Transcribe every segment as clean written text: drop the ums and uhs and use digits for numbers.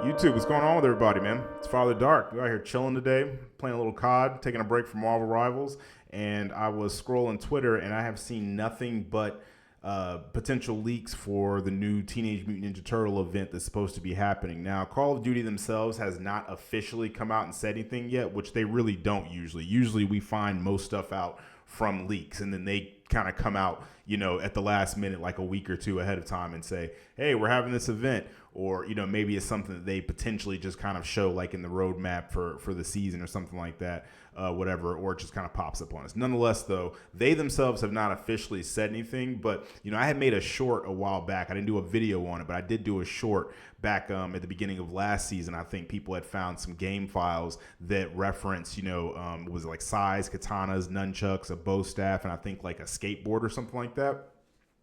YouTube, what's going on with everybody, man? It's Father Dark. We're out here chilling today, playing a little COD, taking a break from Marvel Rivals, and I was scrolling Twitter, and I have seen nothing but potential leaks for the new Teenage Mutant Ninja Turtle event that's supposed to be happening. Now, Call of Duty themselves has not officially come out and said anything yet, which they really don't usually. Usually we find most stuff out from leaks, and then they kind of come out, at the last minute, like a week or two ahead of time and say, hey, we're having this event. Or, maybe it's something that they potentially just kind of show like in the roadmap for the season or something like that, whatever, or it just kind of pops up on us. Nonetheless, though, they themselves have not officially said anything, but, I had made a short a while back. I didn't do a video on it, but I did do a short back at the beginning of last season. I think people had found some game files that reference, was it like sais, katanas, nunchucks, a bow staff, and I think like a skateboard or something like that.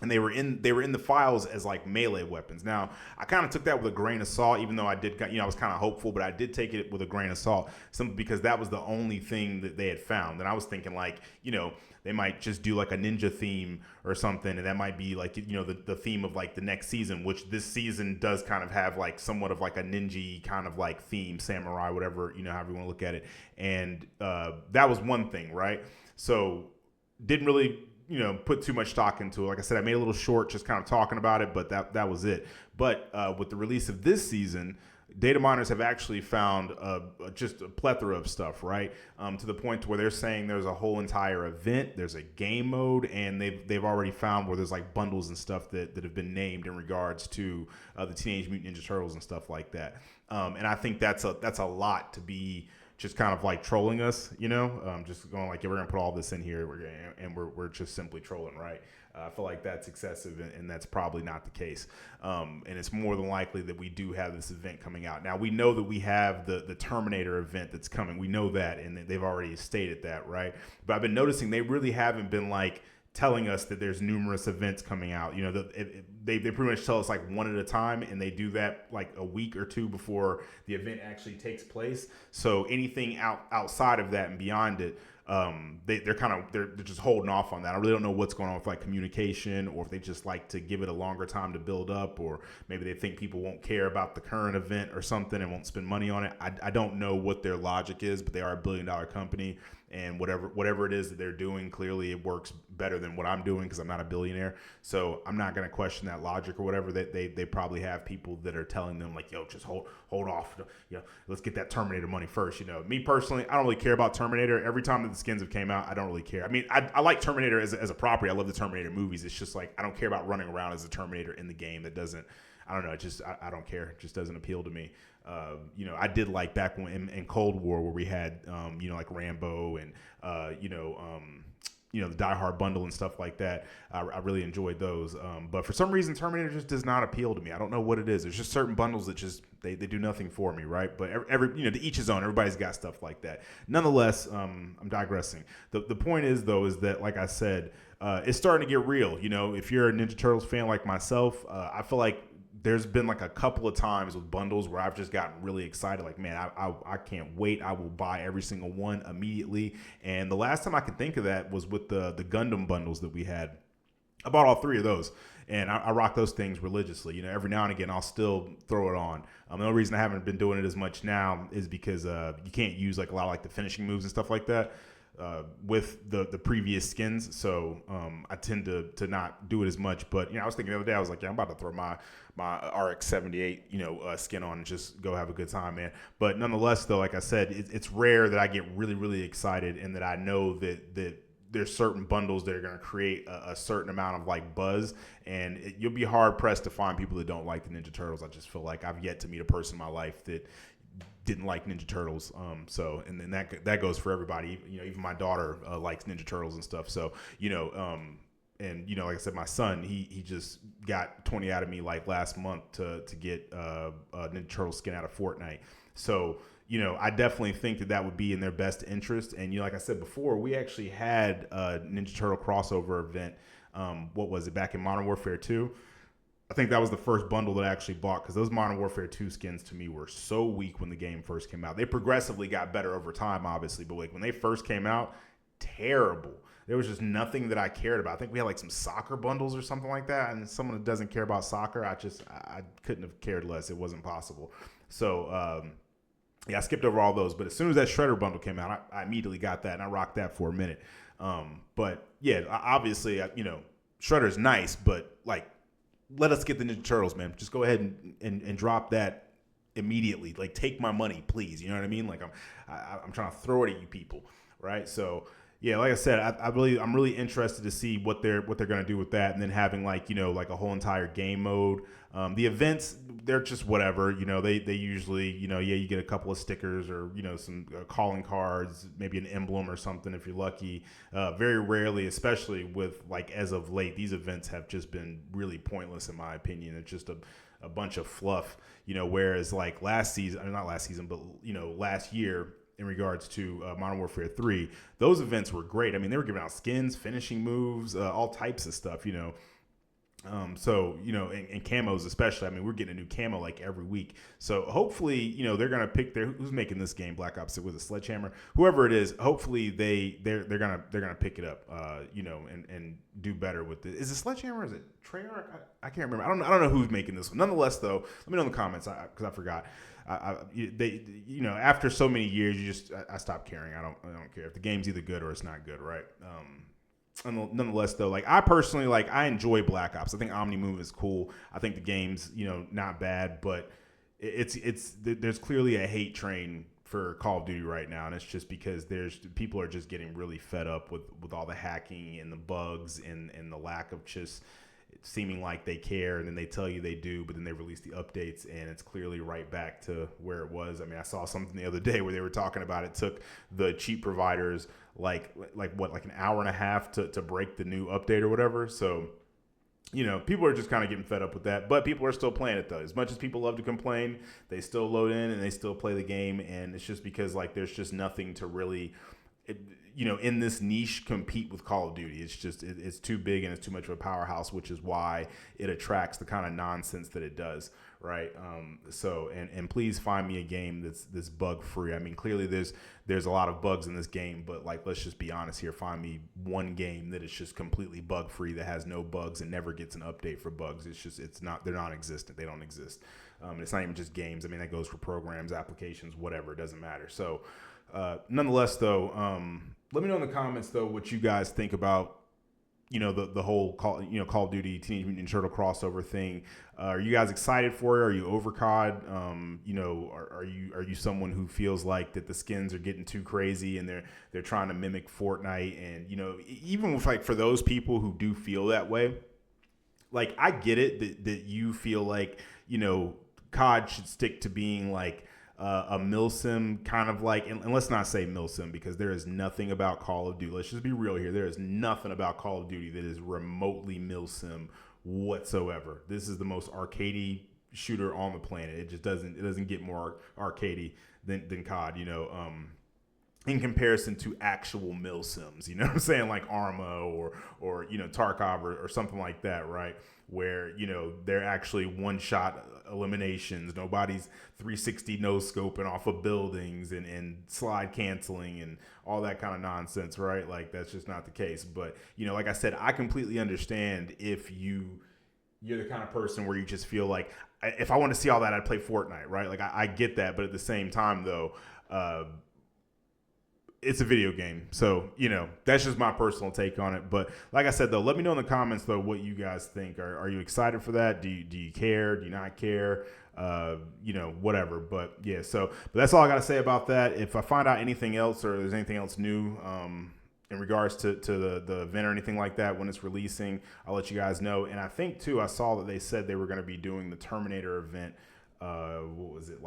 And they were in the files as like melee weapons. Now, I kind of took that with a grain of salt, even though I did, I was kind of hopeful, but I did take it with a grain of salt, simply because that was the only thing that they had found. And I was thinking like, they might just do like a ninja theme or something, and that might be like, the theme of like the next season, which this season does kind of have like somewhat of like a ninja kind of like theme, samurai, whatever, however you want to look at it. And that was one thing, right? So didn't really put too much stock into it. Like I said, I made a little short just kind of talking about it, but that was it. But with the release of this season, data miners have actually found just a plethora of stuff, right? To the point to where they're saying there's a whole entire event, there's a game mode, and they've already found where there's like bundles and stuff that have been named in regards to the Teenage Mutant Ninja Turtles and stuff like that. And I think that's a lot to be just kind of like trolling us, just going like, yeah, we're gonna put all this in here, we're just simply trolling, right? I feel like that's excessive, and that's probably not the case. And it's more than likely that we do have this event coming out. Now, we know that we have the Terminator event that's coming. We know that, and they've already stated that, right? But I've been noticing they really haven't been like telling us that there's numerous events coming out. They pretty much tell us like one at a time, and they do that like a week or two before the event actually takes place. So anything outside of that and beyond it, they're just holding off on that. I really don't know what's going on with like communication, or if they just like to give it a longer time to build up, or maybe they think people won't care about the current event or something and won't spend money on it. I don't know what their logic is, but they are a $1 billion company, and whatever it is that they're doing, clearly it works better than what I'm doing because I'm not a billionaire. So I'm not going to question that logic or whatever. They probably have people that are telling them like, yo, just hold off. Let's get that Terminator money first. Me personally, I don't really care about Terminator. Every time that the skins have came out, I don't really care. I mean, I like Terminator as a property. I love the Terminator movies. It's just like I don't care about running around as a Terminator in the game. That doesn't. I don't know. I don't care. It just doesn't appeal to me. I did like back when in Cold War where we had, like Rambo and, the Die Hard bundle and stuff like that. I really enjoyed those. But for some reason, Terminator just does not appeal to me. I don't know what it is. There's just certain bundles that just, they do nothing for me, right? But to each his own. Everybody's got stuff like that. Nonetheless, I'm digressing. The point is, though, is that, like I said, it's starting to get real. If you're a Ninja Turtles fan like myself, I feel like there's been like a couple of times with bundles where I've just gotten really excited. Like, man, I can't wait. I will buy every single one immediately. And the last time I can think of that was with the Gundam bundles that we had. I bought all 3 of those, and I rock those things religiously. Every now and again, I'll still throw it on. The only reason I haven't been doing it as much now is because you can't use like a lot of like the finishing moves and stuff like that with the previous skins. So I tend to not do it as much. But I was thinking the other day, I was like, yeah, I'm about to throw my RX-78 skin on and just go have a good time, man. But nonetheless, though, like I said, it's rare that I get really, really excited, and that I know that there's certain bundles that are going to create a certain amount of like buzz, and you'll be hard pressed to find people that don't like the Ninja Turtles. I just feel like I've yet to meet a person in my life that didn't like Ninja Turtles. And then that goes for everybody. Even my daughter likes Ninja Turtles and stuff. So, and like I said, my son, he just got 20 out of me like last month to get a Ninja Turtle skin out of Fortnite. So, I definitely think that would be in their best interest. And, like I said before, we actually had a Ninja Turtle crossover event. What was it, back in Modern Warfare 2? I think that was the first bundle that I actually bought, because those Modern Warfare 2 skins to me were so weak when the game first came out. They progressively got better over time, obviously, but like when they first came out, terrible. There was just nothing that I cared about. I think we had like some soccer bundles or something like that. And someone that doesn't care about soccer, I couldn't have cared less. It wasn't possible. So, yeah, I skipped over all those. But as soon as that Shredder bundle came out, I immediately got that and I rocked that for a minute. But yeah, obviously, Shredder's nice, but like, let us get the Ninja Turtles, man. Just go ahead and drop that immediately. Like, take my money, please. You know what I mean? Like, I'm trying to throw it at you people, right? So yeah, like I said, I'm really interested to see what they're gonna do with that, and then having like like a whole entire game mode. The events, they're just whatever. They usually you get a couple of stickers or some calling cards, maybe an emblem or something if you're lucky. Very rarely, especially with like as of late, these events have just been really pointless in my opinion. It's just a bunch of fluff. Whereas like last year, in regards to Modern Warfare 3, those events were great. I mean, they were giving out skins, finishing moves, all types of stuff, so, and camos especially. I mean, we're getting a new camo like every week. So hopefully, they're going to pick who's making this game, Black Ops with a Sledgehammer, whoever it is. Hopefully they're going to pick it up, and do better with it. Is it Sledgehammer? Is it Treyarch? I can't remember. I don't know who's making this one. Nonetheless, though, let me know in the comments because I forgot. After so many years, I stopped caring. I don't care if the game's either good or it's not good, right? Nonetheless, though, like I personally, I enjoy Black Ops. I think Omni-Move is cool. I think the game's not bad, but there's clearly a hate train for Call of Duty right now, and it's just because people are just getting really fed up with all the hacking and the bugs and the lack of just seeming like they care, and then they tell you they do, but then they release the updates and it's clearly right back to where it was. I mean, I saw something the other day where they were talking about it took the cheap providers like an hour and a half to break the new update or whatever. So people are just kind of getting fed up with that, but people are still playing it though. As much as people love to complain, they still load in and they still play the game, and it's just because there's just nothing to really in this niche compete with Call of Duty. It's just it's too big and it's too much of a powerhouse, which is why it attracts the kind of nonsense that it does, right? So please find me a game that's bug free. I mean, clearly there's a lot of bugs in this game, but let's just be honest here. Find me one game that is just completely bug free, that has no bugs and never gets an update for bugs. They're non-existent. They don't exist. It's not even just games. I mean, that goes for programs, applications, whatever. It doesn't matter. So nonetheless, though, let me know in the comments though what you guys think about the whole Call of Duty Teenage Mutant Ninja Turtle crossover thing. Are you guys excited for it? Are you over COD? Are you someone who feels like that the skins are getting too crazy and they're trying to mimic Fortnite? And even with for those people who do feel that way, I get it that you feel like COD should stick to being a milsim kind of and let's not say milsim, because there is nothing about Call of Duty. Let's just be real here. There is nothing about Call of Duty that is remotely milsim whatsoever. This is the most arcadey shooter on the planet. It doesn't get more arcadey than COD, in comparison to actual milsims, what I'm saying, like Arma or Tarkov or something like that, right? Where they're actually one-shot eliminations. Nobody's 360 no-scoping off of buildings and slide canceling and all that kind of nonsense, right? That's just not the case. But like I said, I completely understand if you're the kind of person where you just feel like, if I want to see all that, I'd play Fortnite, right? I get that, but at the same time, though, it's a video game. So, that's just my personal take on it. But like I said, though, let me know in the comments, though, what you guys think. Are you excited for that? Do you care? Do you not care? Whatever. But yeah, but that's all I got to say about that. If I find out anything else or there's anything else new in regards to the event or anything like that when it's releasing, I'll let you guys know. And I think, too, I saw that they said they were going to be doing the Terminator event. What was it,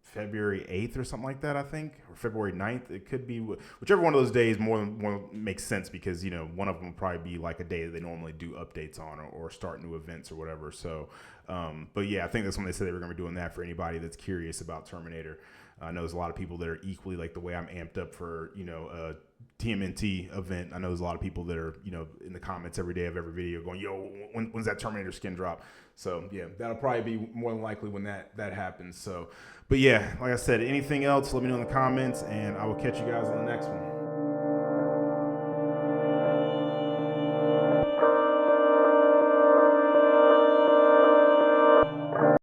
February 8th or something like that, I think, or February 9th. It could be whichever one of those days more makes sense, because one of them will probably be a day that they normally do updates on or start new events or whatever. So but yeah, I think that's when they said they were going to be doing that for anybody that's curious about Terminator. I know there's a lot of people that are equally the way I'm amped up for a TMNT event. I know there's a lot of people that are in the comments every day of every video going, yo, when's that Terminator skin drop? So yeah, that'll probably be more than likely when that happens. So but yeah, like I said, anything else, let me know in the comments, and I will catch you guys on the next one.